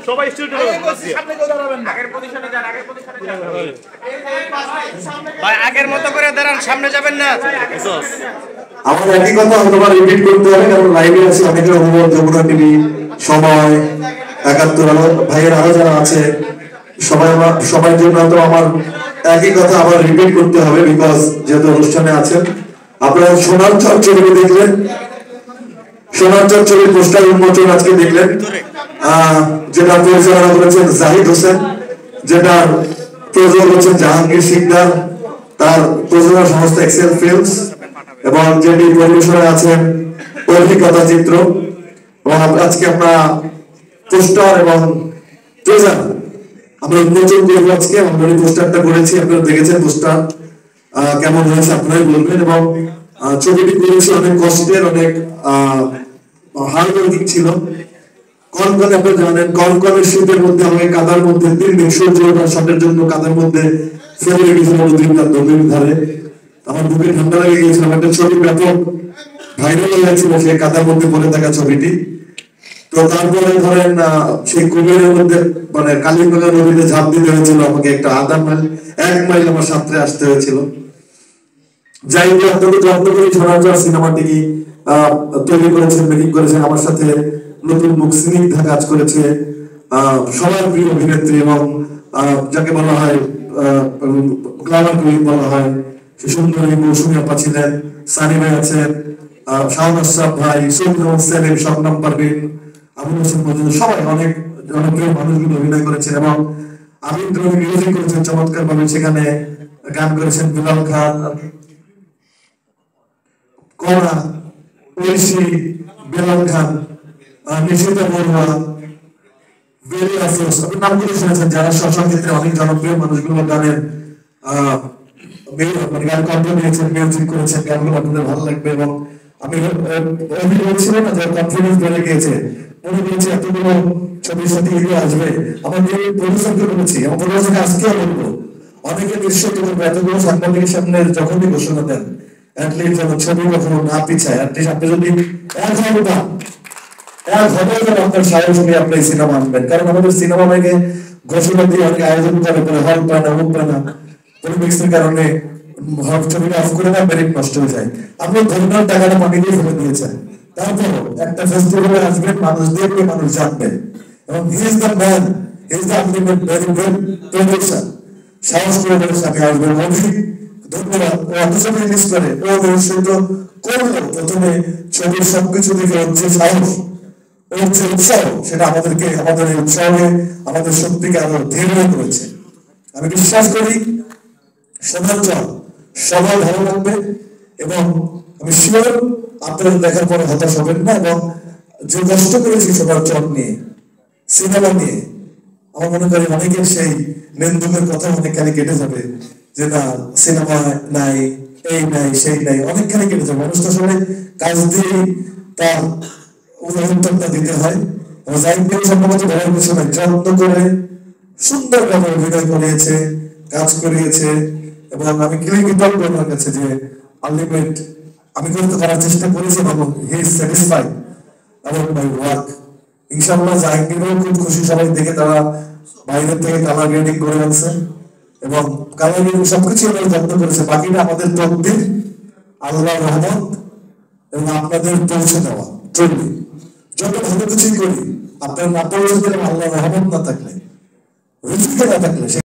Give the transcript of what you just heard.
সবাই ভাই আগের মতো করে দাঁড়ান, সামনে যাবেন না। আমার একই কথা তোমার রিপিট করতে হবে, কারণ লাইভে আছে অনেকের অনুভব, যমুনা টিভি, সময়, ৭১ ভাইয়ের আরো যারা আছে সবার জন্য তো আমার একই কথা আবার রিপিট করতে হবে, বিকজ যেহেতু অনুষ্ঠানে আছেন। আপনারা সোনার চর ছবি দেখলেন, সোনার চর ছবির পোস্টার উন্মোচন আজকে দেখলেন, যেটা পরিচালনা করেছেন জাহিদ হোসেন, যেটার প্রযোজক হচ্ছেন জাহাঙ্গীর সিকদার, তার প্রযোজনা সংস্থা এক্সেল ফিল্মস, এবং যেটি পরিবেশনায় আছেন অভিজ্ঞতা চিত্র। এবং আজকে আমরা পোস্টার এবং ট্রেজার আমরা উন্মোচন করবো আজকে। আমরা পোস্টারটা করেছি, আপনারা দেখেছেন পোস্টার কেমন হয়েছে আপনারাই বলবেন। এবং ছবিটি করেছি অনেক কষ্টের, অনেক হার্ড ওয়ার্কিং ছিল। কনকনে আপনারা জানেন, কনকনের শীতের মধ্যে আমাকে কাদার মধ্যে 3 দিন সূর্য শটের জন্য কাদার মধ্যে ফেলে রেখেছিল নদীর ধারে। আমার বুকে ঠান্ডা লেগে গিয়েছিল। একটা ছবি ব্যাপক ভাইরাল হয়ে যাচ্ছিল সেই কাদার মধ্যে পড়ে থাকা ছবিটি। তো তারপরে ধরেন সেই কুমিরের মধ্যে মানে কালিঙ্গা নদীতে ঝাঁপ দিতে হয়েছিল আমাকে, একটা 1 মাইল আমার সাথে আসতে হয়েছিল। যাই হোক, আপনাদের যত্ন করে সোনারচর সিনেমাটি তৈরি করেছেন, মেকিং করেছেন। আমার সাথে নতুন মুখ স্নিগ্ধা কাজ করেছে, সবার প্রিয় অভিনেত্রী এবং যাকে বলা হয় গ্ল্যামার কুইন বলা হয়, সে সুন্দরী মৌসুমী আপা ছিলেন, সানি ভাই আছেন, শাহাদ আশরাফ ভাই, সৈয়দ সেলিম, শবনম পারভিন, আবুল হোসেন মজুদ, সবাই অনেক জনপ্রিয় মানুষগুলো অভিনয় করেছেন। এবং আমিন রবি মিউজিক করেছেন চমৎকার ভাবে, সেখানে গান করেছেন বিলাল খান, কণা, ঐশী, বেলাল খান, নিশিতা বড়ুয়া, ভেরি আফরোজ, আপনি নামগুলো শুনেছেন, যারা সব ক্ষেত্রে অনেক জনপ্রিয় মানুষগুলো গানের মানে গান কণ্ঠ দিয়েছেন, মিউজিক করেছেন। গানগুলো আপনাদের ভালো লাগবে। এবং আমি বলছিলাম না যে কনফিডেন্স বেড়ে গিয়েছে, মনে করেছি এতগুলো ছবির সাথে এগিয়ে আসবে। আমার প্রফেসরকে বলেছি, আমার প্রফেসরকে আজকেও বলবো, অনেকে নিশ্চিত করবো এতগুলো সাংবাদিকের সামনে যখনই ঘোষণা দেন, অ্যাটলিস্ট যেন ছবি কখনো না পিছায়। অ্যাটলিস্ট আপনি যদি আপনার সাহস নিয়ে আপনি সিনেমা আনবেন, কারণ আমাদের সিনেমা থেকে ঘোষণা দিয়ে অনেক আয়োজন করে হল পায় না, মুখ পায় না, পরিবেশের কারণে ছবিটা অফ করে না, মেরিট নষ্ট হয়ে যায়। আপনি ধন্যবাদ, টাকাটা পানি দিয়ে ফেলে দিয়েছেন, তারপরও একটা ফেস্টিভ্যালে আসবেন, মানুষ দেখবে, মানুষ জানবে। এবং he is the man, he is the ultimate very good producer. সাহস করে বলে সাথে আসবেন। অনেক ধন্যবাদ। ও এত ছবি রিলিজ করে, ও নিশ্চিত করলো প্রথমে ছবির সবকিছু দেখে হচ্ছে সাহস, ওর যে উৎসাহ, সেটা আমাদেরকে আমাদের এই উৎসাহে আমাদের শক্তিকে আরো দৃঢ় করেছে। আমি বিশ্বাস করি সোনারচর সবাই ভালো লাগবে, এবং আমি শিওর আপনারা দেখার পরে হতাশ হবেন না। এবং যে কষ্ট করেছি সোনারচর নিয়ে, সিনেমা নিয়ে, আমার মনে করি অনেকের সেই নেন্দুকের কথা অনেকখানি কেটে যাবে, যে না সিনেমা নাই, এই নাই, সেই নাই, অনেকখানি কেটে যাবে। মানুষ তো আসলে কাজ দিয়ে তার উদাহরণটা দিতে হয়। সম্ভবত বলার কিছু নাই, যত্ন করে সুন্দরভাবে অভিনয় করিয়েছে, কাজ করিয়েছে। এবং আমি কৃতজ্ঞ ওনার কাছে যে আলটিমেট আমি কিন্তু করার চেষ্টা করেছি এবং he is satisfied about my work. ইনশাআল্লাহ জাহাঙ্গীরও খুব খুশি, সবাই দেখে তারা বাইরের থেকে কালার গ্রেডিং করে আনছে এবং কালার গ্রেডিং সবকিছু আমরা যত্ন করেছে। বাকিটা আমাদের তকদির, আল্লাহর রহমত এবং আপনাদের পৌঁছে দেওয়া। চলবে যত ভালো কিছুই করি, আপনার না পৌঁছে দিলে, আল্লাহর রহমত না থাকলে, রিজিক না থাকলে